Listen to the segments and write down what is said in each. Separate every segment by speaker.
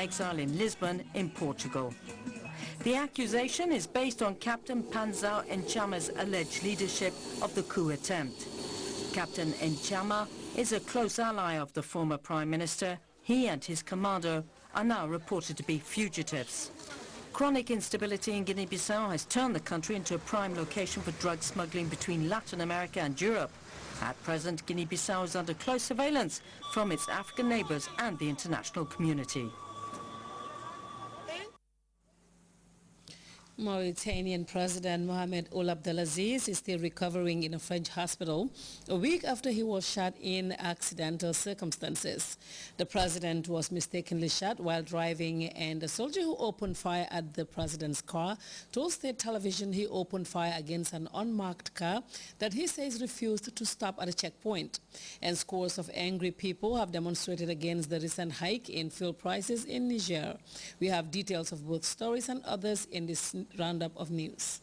Speaker 1: exile in Lisbon in Portugal. The accusation is based on Captain Panzao Enchama's alleged leadership of the coup attempt. Captain Enchama is a close ally of the former Prime Minister. He and his commando are now reported to be fugitives. Chronic instability in Guinea-Bissau has turned the country into a prime location for drug smuggling between Latin America and Europe. At present, Guinea-Bissau is under close surveillance from its African neighbors and the international community.
Speaker 2: Mauritanian President Mohamed Ould Abdelaziz is still recovering in a French hospital a week after he was shot in accidental circumstances. The president was mistakenly shot while driving, and the soldier who opened fire at the president's car told state television he opened fire against an unmarked car that he says refused to stop at a checkpoint. And scores of angry people have demonstrated against the recent hike in fuel prices in Niger. We have details of both stories and others in this roundup of news.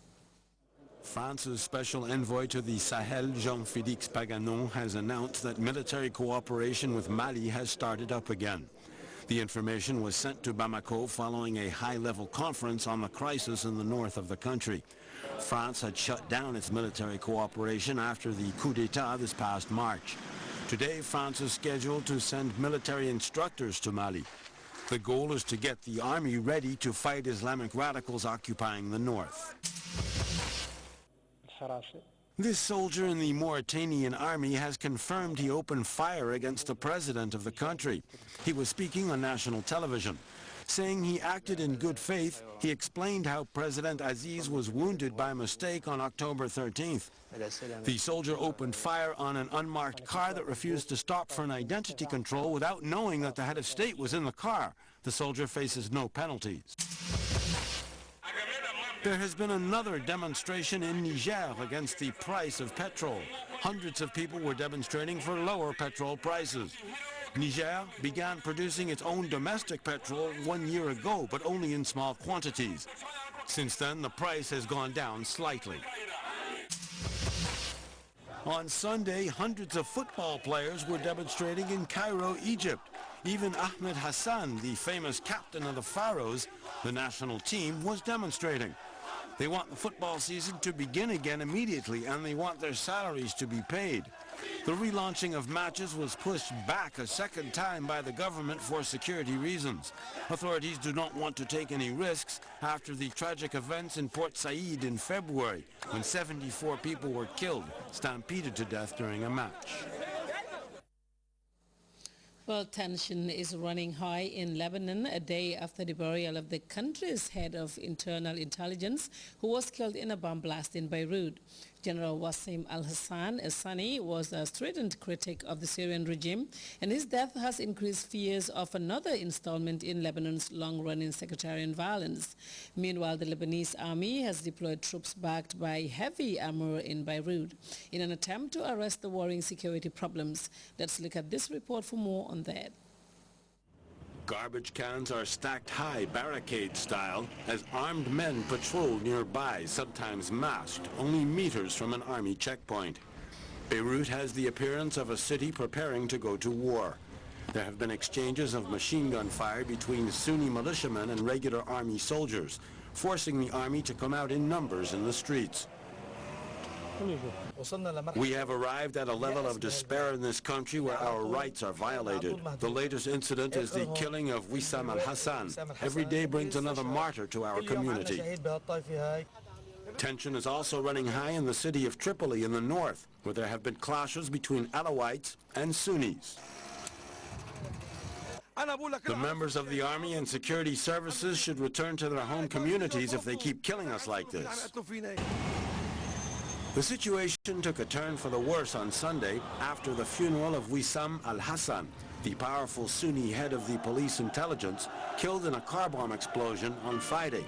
Speaker 3: France's special envoy to the Sahel, Jean-Félix Paganon, has announced that military cooperation with Mali has started up again. The information was sent to Bamako following a high-level conference on the crisis in the north of the country. France had shut down its military cooperation after the coup d'etat this past March. Today, France is scheduled to send military instructors to Mali. The goal is to get the army ready to fight Islamic radicals occupying the north. This soldier in the Mauritanian army has confirmed he opened fire against the president of the country. He was speaking on national television. Saying he acted in good faith, he explained how President Aziz was wounded by mistake on October 13th. The soldier opened fire on an unmarked car that refused to stop for an identity control without knowing that the head of state was in the car. The soldier faces no penalties. There has been another demonstration in Niger against the price of petrol. Hundreds of people were demonstrating for lower petrol prices. Niger began producing its own domestic petrol 1 year ago, but only in small quantities. Since then, the price has gone down slightly. On Sunday, hundreds of football players were demonstrating in Cairo, Egypt. Even Ahmed Hassan, the famous captain of the Pharaohs, the national team, was demonstrating. They want the football season to begin again immediately, and they want their salaries to be paid. The relaunching of matches was pushed back a second time by the government for security reasons. Authorities do not want to take any risks after the tragic events in Port Said in February, when 74 people were killed, stampeded to death during a match.
Speaker 2: Well, tension is running high in Lebanon a day after the burial of the country's head of internal intelligence, who was killed in a bomb blast in Beirut. General Wassim al-Hassan Essani was a strident critic of the Syrian regime, and his death has increased fears of another installment in Lebanon's long-running sectarian violence. Meanwhile, the Lebanese army has deployed troops backed by heavy armor in Beirut in an attempt to arrest the worrying security problems. Let's look at this report for more on that.
Speaker 3: Garbage cans are stacked high, barricade style, as armed men patrol nearby, sometimes masked, only meters from an army checkpoint. Beirut has the appearance of a city preparing to go to war. There have been exchanges of machine gun fire between Sunni militiamen and regular army soldiers, forcing the army to come out in numbers in the streets. We have arrived at a level of despair in this country where our rights are violated. The latest incident is the killing of Wissam al-Hassan. Every day brings another martyr to our community. Tension is also running high in the city of Tripoli in the north, where there have been clashes between Alawites and Sunnis. The members of the army and security services should return to their home communities if they keep killing us like this. The situation took a turn for the worse on Sunday after the funeral of Wissam al-Hassan, the powerful Sunni head of the police intelligence, killed in a car bomb explosion on Friday.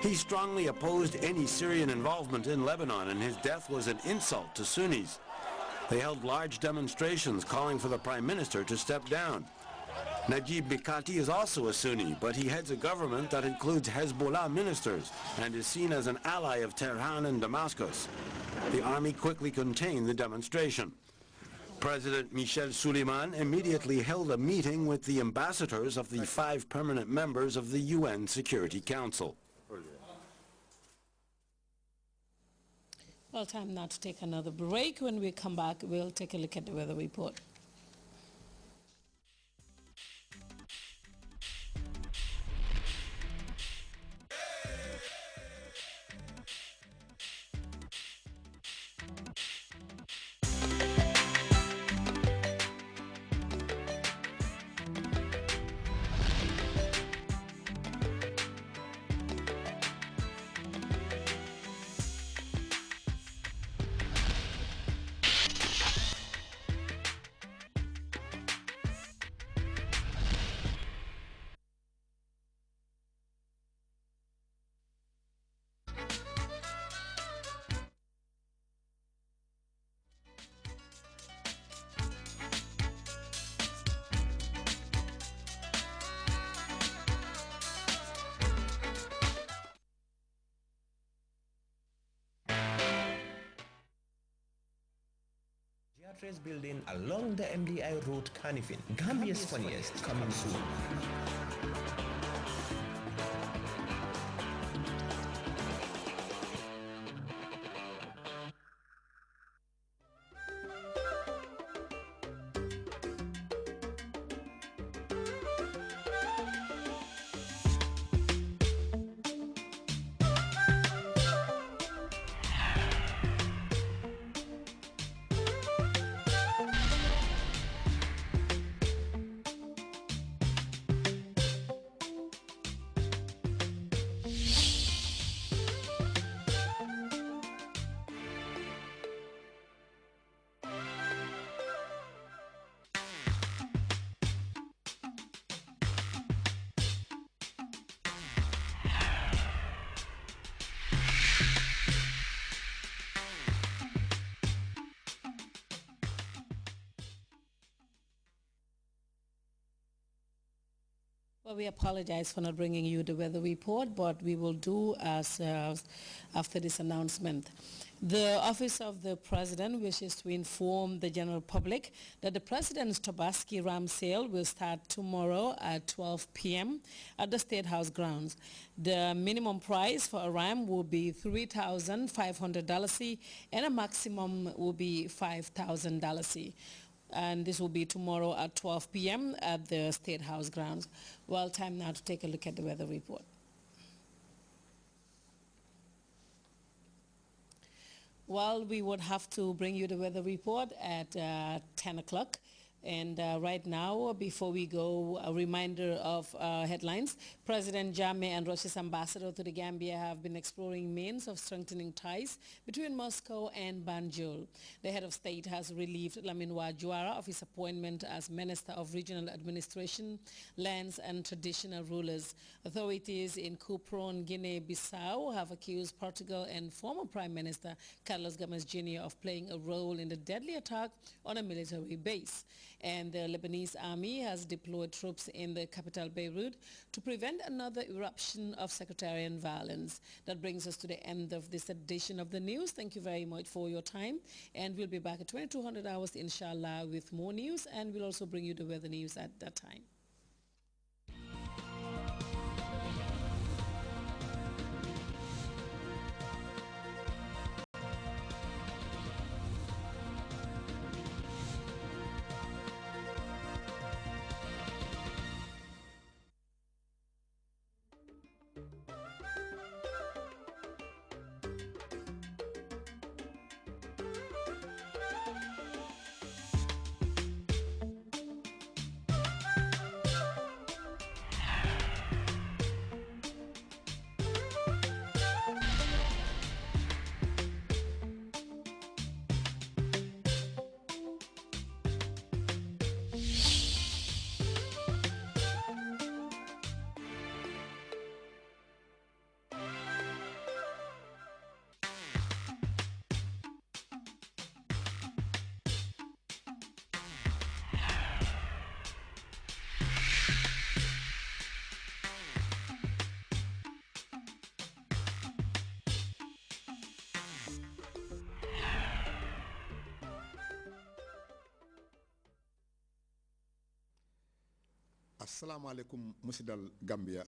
Speaker 3: He strongly opposed any Syrian involvement in Lebanon, and his death was an insult to Sunnis. They held large demonstrations calling for the Prime Minister to step down. Najib Mikati is also a Sunni, but he heads a government that includes Hezbollah ministers and is seen as an ally of Tehran and Damascus. The army quickly contained the demonstration. President Michel Suleiman immediately held a meeting with the ambassadors of the 5 permanent members of the UN Security Council.
Speaker 2: Well, time now to take another break. When we come back, we'll take a look at the weather report.
Speaker 4: Grts building along the MDI Road, Carnifin. Gambia's funniest coming soon.
Speaker 2: Well, we apologize for not bringing you the weather report, but we will do as after this announcement. The Office of the President wishes to inform the general public that the President's Tobaski ram sale will start tomorrow at 12 p.m. at the State House grounds. The minimum price for a ram will be $3,500 and a maximum will be $5,000. And this will be tomorrow at 12 p.m. at the State House grounds. Well, time now to take a look at the weather report. Well, we would have to bring you the weather report at 10 o'clock. And right now, before we go, a reminder of headlines. President Jammeh and Russia's ambassador to the Gambia have been exploring means of strengthening ties between Moscow and Banjul. The head of state has relieved Laminwa Juara of his appointment as Minister of Regional Administration, Lands and Traditional Rulers. Authorities in Cuprone, Guinea-Bissau have accused Portugal and former Prime Minister Carlos Gomez Jr. of playing a role in the deadly attack on a military base. And the Lebanese army has deployed troops in the capital Beirut to prevent another eruption of sectarian violence. That brings us to the end of this edition of the news. Thank you very much for your time, and we'll be back at 2200 hours inshallah with more news, and we'll also bring you the weather news at that time.
Speaker 5: assalamu alaikum musidal Gambia